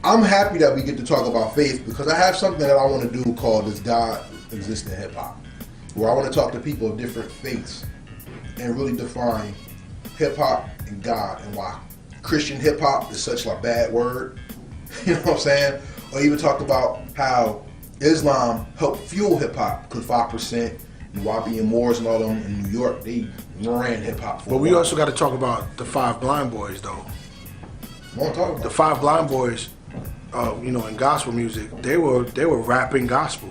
I'm happy that we get to talk about faith because I have something that I want to do called Does God Exist in Hip Hop? Where I want to talk to people of different faiths and really define hip hop and God and why Christian hip hop is such a bad word. You know what I'm saying? Or even talk about how Islam helped fuel hip hop because 5% and YB and Moores and all them in New York, they ran hip hop for a But we while. also got to talk about the Five Blind Boys, though. What I'm talking about? The Five Blind Boys, you know, in gospel music, they were rapping gospel.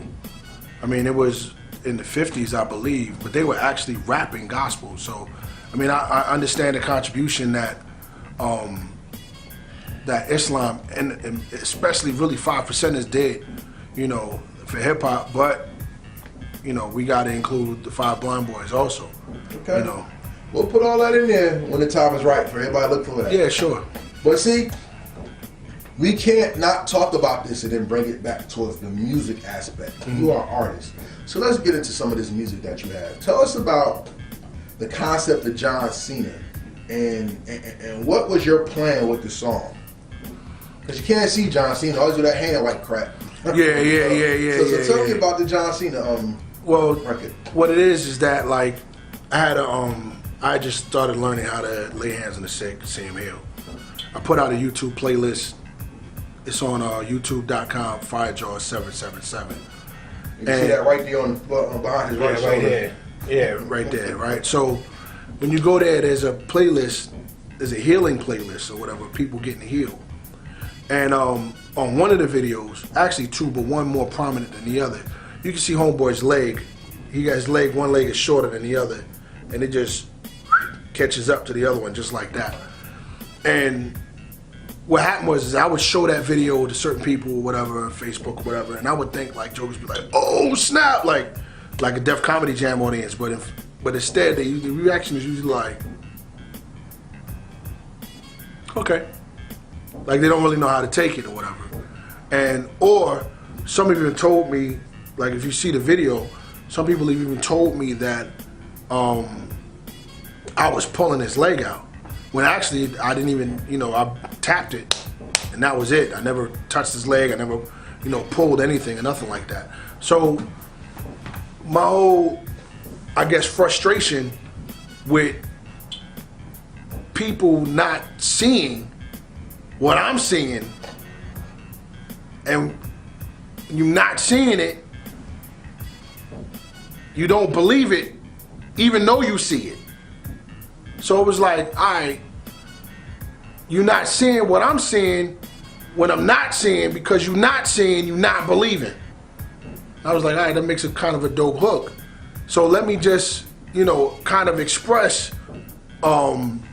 I mean, it was in the 50s, I believe, but they were actually rapping gospel. So, I mean, I understand the contribution that that Islam and especially really 5%ers did, you know, for hip hop. But you know, we got to include the Five Blind Boys also. Okay. You know, we'll put all that in there when the time is right for everybody to look for that. yeah, sure. But see, we can't not talk about this and then bring it back towards the music aspect. You are artists. So let's get into some of this music that you have. Tell us about the concept of John Cena and what was your plan with the song? Because you can't see John Cena, always do that hand like crap. Yeah. So tell me about the John Cena Well, record. what it is that like I had I just started learning how to lay hands on the sick, see him heal. I put out a YouTube playlist. It's on youtube.com, FireJaws 777. You can see that right there on behind his right shoulder. Yeah, right there, right? So when you go there, there's a playlist, there's a healing playlist or whatever, people getting healed. And on one of the videos, actually two, but one more prominent than the other, you can see Homeboy's leg. He got his leg, one leg is shorter than the other, and it just catches up to the other one just like that. And what happened was is I would show that video to certain people or whatever, Facebook or whatever, and I would think like jokers be like, oh snap, like a Def Comedy Jam audience, but instead the reaction is usually like, okay. Like they don't really know how to take it or whatever. And or some even told me, like if you see the video, some people even told me that I was pulling his leg out. When actually I didn't even, you know, I tapped it and that was it. I never touched his leg, I never, you know, pulled anything or nothing like that. So my whole, I guess, frustration with people not seeing what I'm seeing and you not seeing it, you don't believe it even though you see it. So it was like, all right, you're not seeing what I'm seeing when I'm not seeing because you're not seeing, you're not believing. I was like, all right, that makes it kind of a dope hook. So let me just, you know, kind of express kind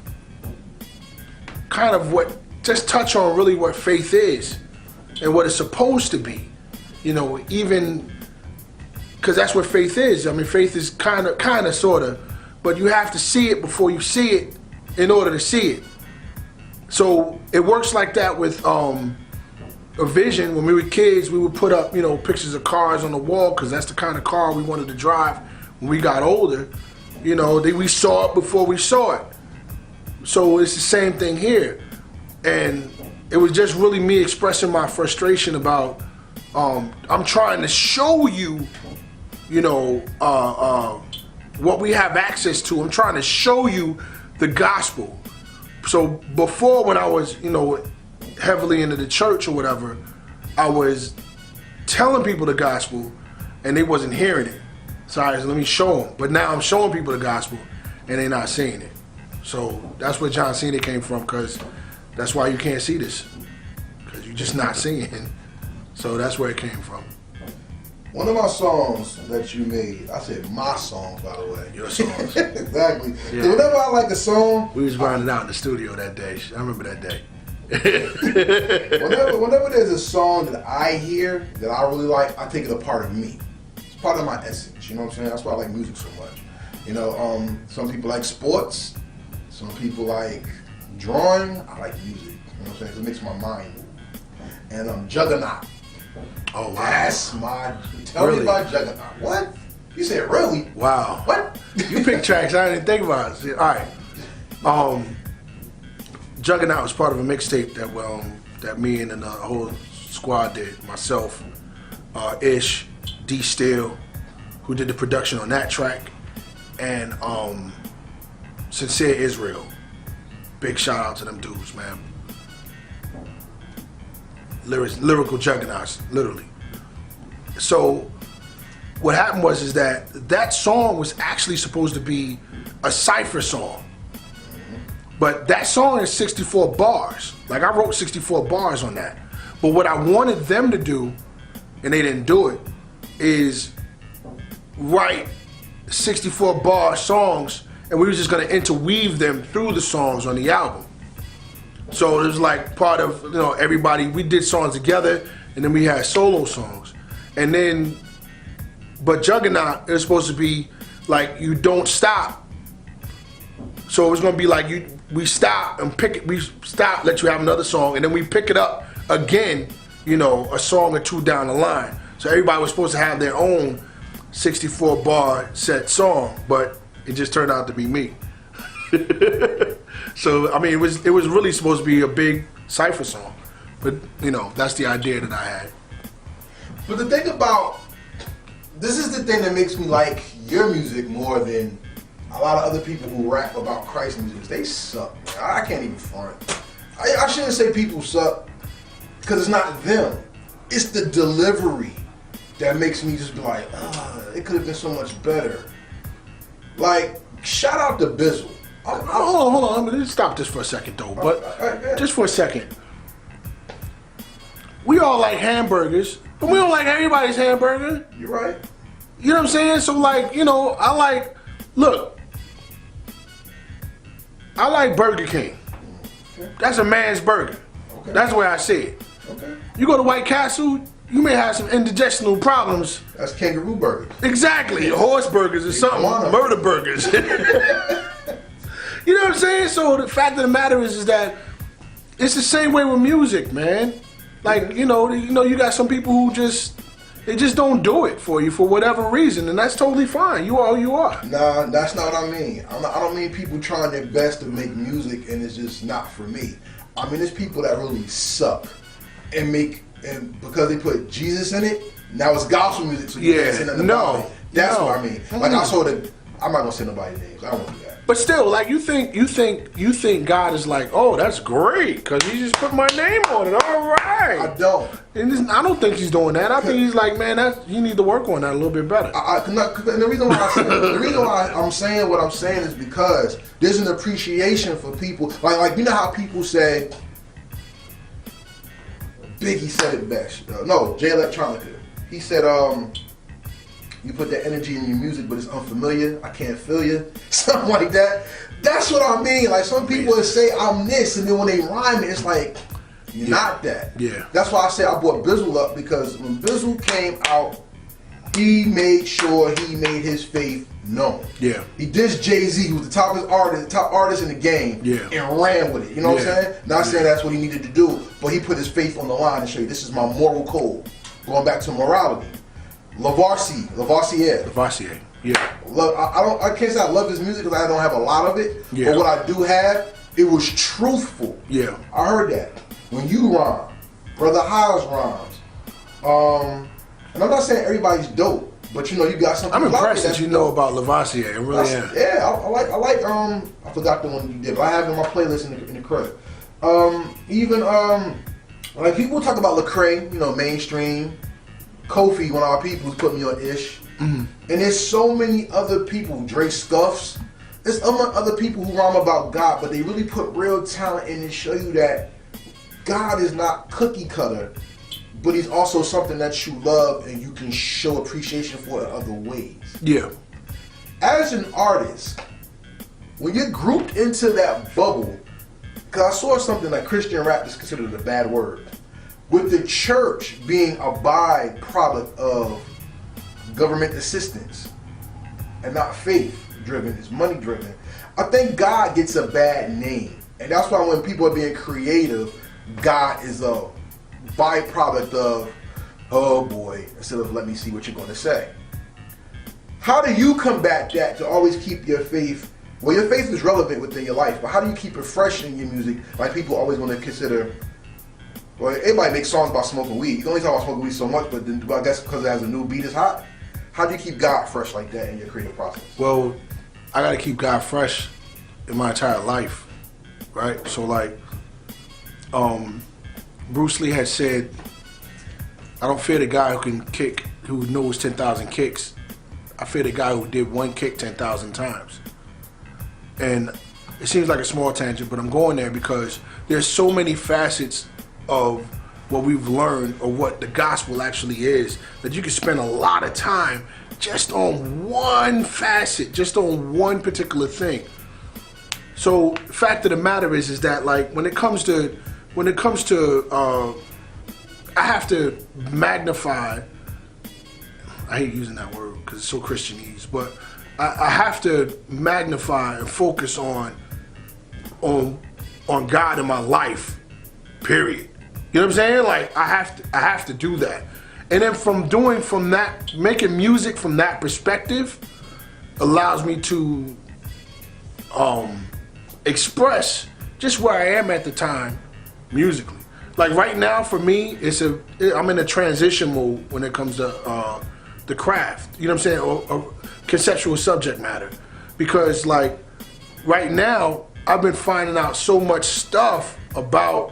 of what, just touch on really what faith is and what it's supposed to be. You know, even, because that's what faith is. I mean, faith is kind of, sort of, but you have to see it before you see it in order to see it. So it works like that with a vision. When we were kids, we would put up, you know, pictures of cars on the wall because that's the kind of car we wanted to drive when we got older. You know, we saw it before we saw it. So it's the same thing here. And it was just really me expressing my frustration about, I'm trying to show you, you know, what we have access to. I'm trying to show you the gospel. So before, when I was, you know, heavily into the church or whatever, I was telling people the gospel and they wasn't hearing it. So I was, let me show them. But now I'm showing people the gospel and they're not seeing it. So that's where John Cena came from, because that's why you can't see this, because you're just not seeing. So that's where it came from. One of my songs that you made, I said my songs, by the way. Your songs. Exactly. Yeah. So whenever I like a song, We was grinding out in the studio that day. I remember that day. whenever there's a song that I hear that I really like, I take it a part of me. It's part of my essence. You know what I'm saying? That's why I like music so much. You know, some people like sports. Some people like drawing. I like music. You know what I'm saying? 'Cause it makes my mind move. And Juggernaut. Oh, wow. That's my. Tell me about Juggernaut. What? You said really? Wow. What? You pick tracks I didn't think about. See, all right. Juggernaut was part of a mixtape that me and the whole squad did. Myself, Ish, D Steel, who did the production on that track, and Sincere Israel. Big shout out to them dudes, man. Lyrical juggernauts, literally. So what happened was that song was actually supposed to be a cypher song. But that song is 64 bars. Like, I wrote 64 bars on that. But what I wanted them to do, and they didn't do it, is write 64 bar songs, and we were just gonna interweave them through the songs on the album. So it was like part of, everybody, we did songs together, and then we had solo songs. And then, but Juggernaut, it was supposed to be like, you don't stop. So it was gonna be like, we stop and let you have another song, and then we pick it up again, a song or two down the line. So everybody was supposed to have their own 64 bar set song, but it just turned out to be me. So I mean, it was really supposed to be a big cypher song, but that's the idea that I had. But the thing about this is the thing that makes me like your music more than a lot of other people who rap about Christ music. They suck, man. I can't even front. I shouldn't say people suck because it's not them. It's the delivery that makes me just be like, it could have been so much better. Like, shout out to Bizzle. Hold on. Let me stop this for a second, though. But just for a second, we all like hamburgers, but we don't like everybody's hamburger. You're right. You know what I'm saying? So, like, I like Burger King. Okay. That's a man's burger. Okay. That's the way I see it. Okay. You go to White Castle, you may have some indigestional problems. That's kangaroo burgers. Exactly. Horse burgers or something. Murder burgers. You know what I'm saying? So the fact of the matter is that it's the same way with music, man. Like, you got some people who they just don't do it for you for whatever reason, and that's totally fine. You are who you are. Nah, that's not what I mean. I don't mean people trying their best to make music and it's just not for me. I mean, it's people that really suck and because they put Jesus in it, now it's gospel music, so you can't say nothing about it. That's what I mean. Like, I'm not gonna say nobody's names. I won't do that. But still, like, you think God is like, oh, that's great, because he just put my name on it. All right. I don't. And I don't think he's doing that. I think he's like, man, you need to work on that a little bit better. And the reason why I'm saying what I'm saying is because there's an appreciation for people. Like you know how people say, Biggie said it best. No, Jay Electronica. He said, you put that energy in your music, but it's unfamiliar. I can't feel you. Something like that. That's what I mean. Like, some people would say I'm this, and then when they rhyme it, it's like, you're not that. Yeah. That's why I said I brought Bizzle up, because when Bizzle came out, he made sure he made his faith known. Yeah. He dissed Jay-Z, who was the top artist in the game, and ran with it. You know what I'm saying? Not saying that's what he needed to do, but he put his faith on the line and show you, this is my moral code. Going back to morality. Lavoisier. Yeah. I can't say I love his music because I don't have a lot of it. Yeah. But what I do have, it was truthful. Yeah. I heard that. When you rhyme, Brother Hiles rhymes. And I'm not saying everybody's dope, but you got something. I'm impressed that you know about Lavoisier. I really am. Yeah, I like I forgot the one you did, but I have it in my playlist in the crib. Like, people talk about Lecrae, mainstream. Kofi, one of our people, who's put me on Ish. Mm-hmm. And there's so many other people, Dre Scuffs. There's other people who rhyme about God, but they really put real talent in and show you that God is not cookie cutter, but he's also something that you love and you can show appreciation for in other ways. Yeah. As an artist, when you're grouped into that bubble, because I saw something like Christian rap is considered a bad word. With the church being a byproduct of government assistance and not faith-driven, it's money-driven, I think God gets a bad name. And that's why when people are being creative, God is a byproduct of, oh boy, instead of let me see what you're going to say. How do you combat that to always keep your faith? Well, your faith is relevant within your life, but how do you keep it fresh in your music? Like, people always want to consider Well, everybody makes songs about smoking weed. You can only talk about smoking weed so much, but then, I guess because it has a new beat is hot. How do you keep God fresh like that in your creative process? Well, I got to keep God fresh in my entire life, right? So like, Bruce Lee had said, I don't fear the guy who knows 10,000 kicks. I fear the guy who did one kick 10,000 times. And it seems like a small tangent, but I'm going there because there's so many facets of what we've learned or what the gospel actually is that you can spend a lot of time just on one facet, just on one particular thing. So the fact of the matter is that like when it comes to I have to magnify, I hate using that word because it's so Christianese, but I have to magnify and focus on God in my life, period. You know what I'm saying? Like I have to do that. And then making music from that perspective allows me to express just where I am at the time musically. Like right now for me, I'm in a transition mode when it comes to the craft. You know what I'm saying? Or conceptual subject matter. Because like right now, I've been finding out so much stuff about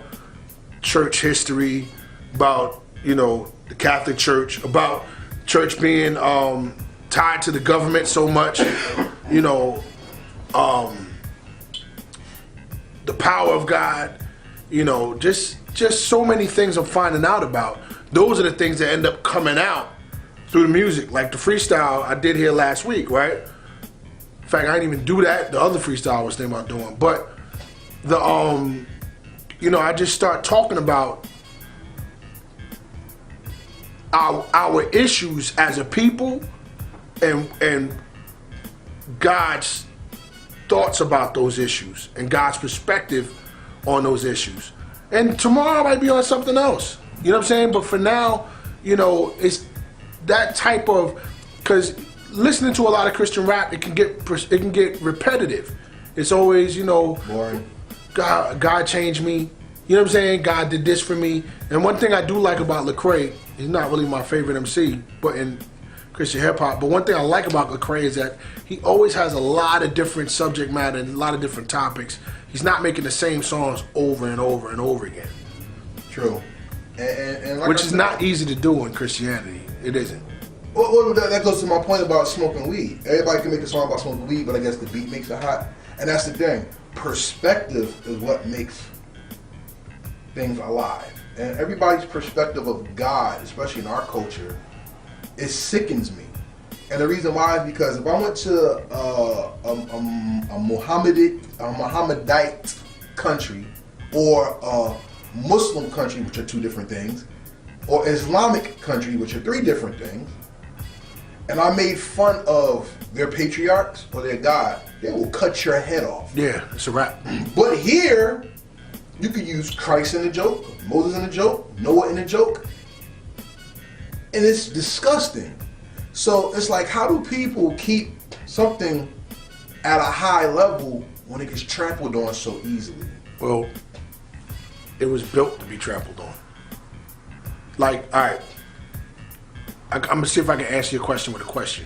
church history, about, you know, the Catholic Church, about church being tied to the government so much, you know, the power of God, you know, just so many things I'm finding out about. Those are the things that end up coming out through the music, like the freestyle I did here last week, right? In fact, I didn't even do that. The other freestyle I was thinking about doing, but the you know, I just start talking about our issues as a people and God's thoughts about those issues and God's perspective on those issues. And tomorrow I might be on something else. You know what I'm saying? But for now, you know, it's that type of, because listening to a lot of Christian rap, it can get repetitive. It's always, you know, boring. God changed me. You know what I'm saying? God did this for me. And one thing I do like about Lecrae, he's not really my favorite MC, but in Christian hip hop. But one thing I like about Lecrae is that he always has a lot of different subject matter and a lot of different topics. He's not making the same songs over and over and over again. True. And like which is not easy to do in Christianity. It isn't. Well, that goes to my point about smoking weed. Everybody can make a song about smoking weed, but I guess the beat makes it hot. And that's the thing. Perspective is what makes things alive. And everybody's perspective of God, especially in our culture, it sickens me. And the reason why is because if I went to a Mohammedite country or a Muslim country, which are two different things, or Islamic country, which are three different things, and I made fun of their patriarchs or their God, they will cut your head off. Yeah, it's a wrap. But here, you could use Christ in a joke, Moses in a joke, Noah in a joke, and it's disgusting. So it's like, how do people keep something at a high level when it gets trampled on so easily? Well, it was built to be trampled on. Like, all right, I'm gonna see if I can answer your question with a question.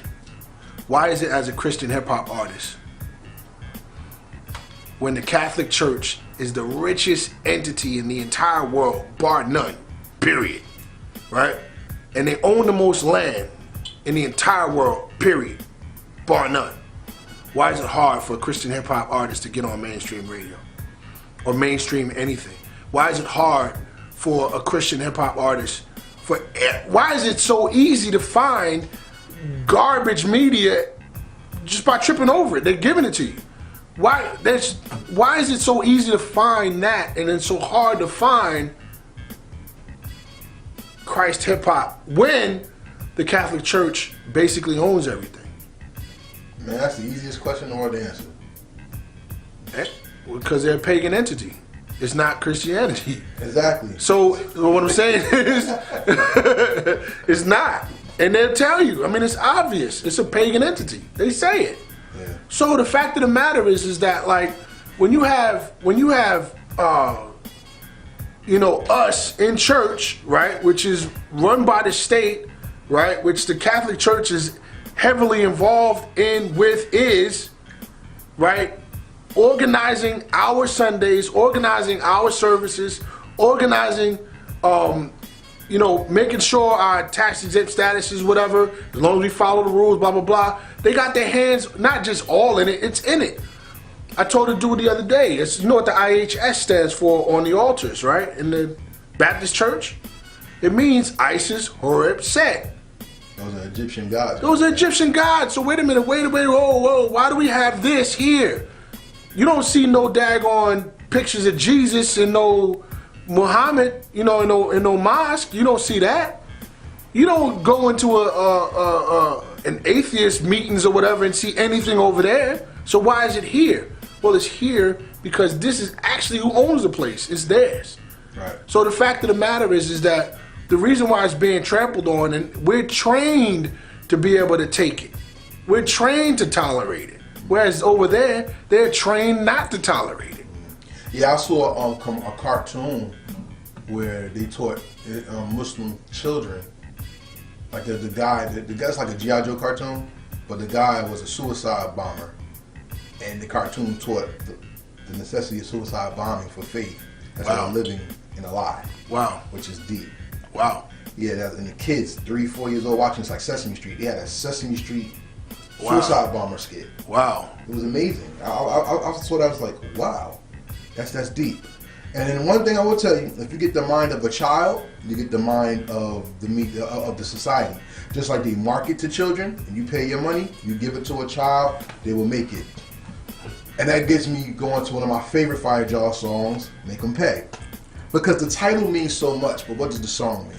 Why is it as a Christian hip hop artist, when the Catholic Church is the richest entity in the entire world, bar none, period, right? And they own the most land in the entire world, period, bar none. Why is it hard for a Christian hip hop artist to get on mainstream radio or mainstream anything? Why is it hard for a Christian hip hop artist? Why is it so easy to find garbage media just by tripping over it? They're giving it to you. Why is it so easy to find that and then so hard to find Christ hip hop when the Catholic Church basically owns everything? Man, that's the easiest question in the world to answer. Because they're a pagan entity. It's not Christianity. Exactly. So what I'm saying is, it's not. And they'll tell you. I mean, it's obvious. It's a pagan entity. They say it. Yeah. So the fact of the matter is that like when you have us in church, right, which is run by the state, right, which the Catholic Church is heavily involved is, right, organizing our Sundays, organizing our services, organizing, making sure our tax exempt status is whatever, as long as we follow the rules, blah, blah, blah. They got their hands not just all in it, it's in it. I told a dude the other day, it's, you know what the IHS stands for on the altars, right? In the Baptist church? It means Isis, Horeb, Set. Those are Egyptian gods. Those are Egyptian gods. So wait a minute, whoa, why do we have this here? You don't see no daggone pictures of Jesus and no Muhammad, in no mosque. You don't see that. You don't go into an atheist meetings or whatever and see anything over there. So why is it here? Well, it's here because this is actually who owns the place. It's theirs. Right. So the fact of the matter is that the reason why it's being trampled on, and we're trained to be able to take it. We're trained to tolerate it. Whereas over there, they're trained not to tolerate it. Yeah, I saw a cartoon where they taught Muslim children, like the guy's like a G.I. Joe cartoon, but the guy was a suicide bomber. And the cartoon taught the necessity of suicide bombing for faith instead of living in a lie. Wow. Which is deep. Wow. Yeah, and the kids, 3, 4 years old, watching, it's like Sesame Street. They had a Sesame Street suicide bomber skit. Wow. It was amazing. I saw that, I was like, wow, that's deep. And then one thing I will tell you, if you get the mind of a child, you get the mind of the society. Just like they market to children, and you pay your money, you give it to a child, they will make it. And that gets me going to one of my favorite FireJaws songs, Make 'Em Pay. Because the title means so much, but what does the song mean?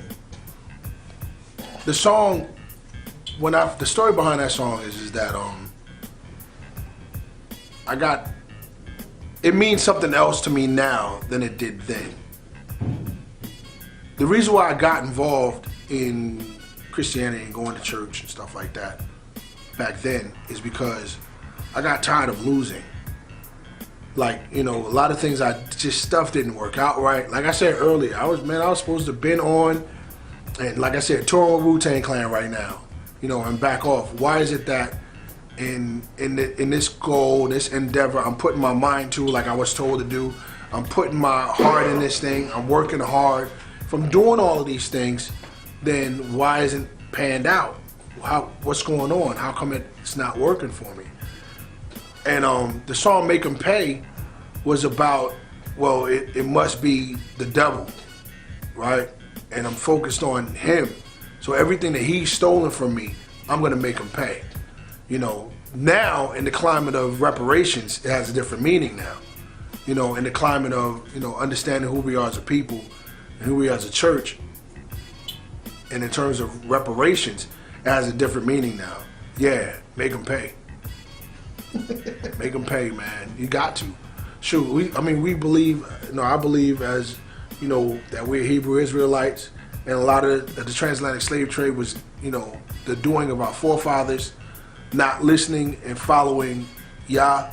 The song, the story behind that song is that it means something else to me now than it did then. The reason why I got involved in Christianity and going to church and stuff like that back then is because I got tired of losing. Like, a lot of things stuff didn't work out right. Like I said earlier, I was supposed to have been on, and like I said, touring with Wu-Tang Clan right now, and back off. Why is it that in this goal, this endeavor, I'm putting my mind to, like I was told to do, I'm putting my heart in this thing, I'm working hard. If I'm doing all of these things, then why isn't it panned out? What's going on? How come it's not working for me? And the song Make 'Em Pay was about, well, it must be the devil, right? And I'm focused on him. So everything that he's stolen from me, I'm gonna make him pay. Now in the climate of reparations, it has a different meaning now. In the climate of, understanding who we are as a people and who we are as a church, and in terms of reparations, it has a different meaning now. Yeah, make him pay. Make them pay, man. You got to. Shoot, we believe, I believe as, that we're Hebrew Israelites, and a lot of the transatlantic slave trade was, the doing of our forefathers, not listening and following Yah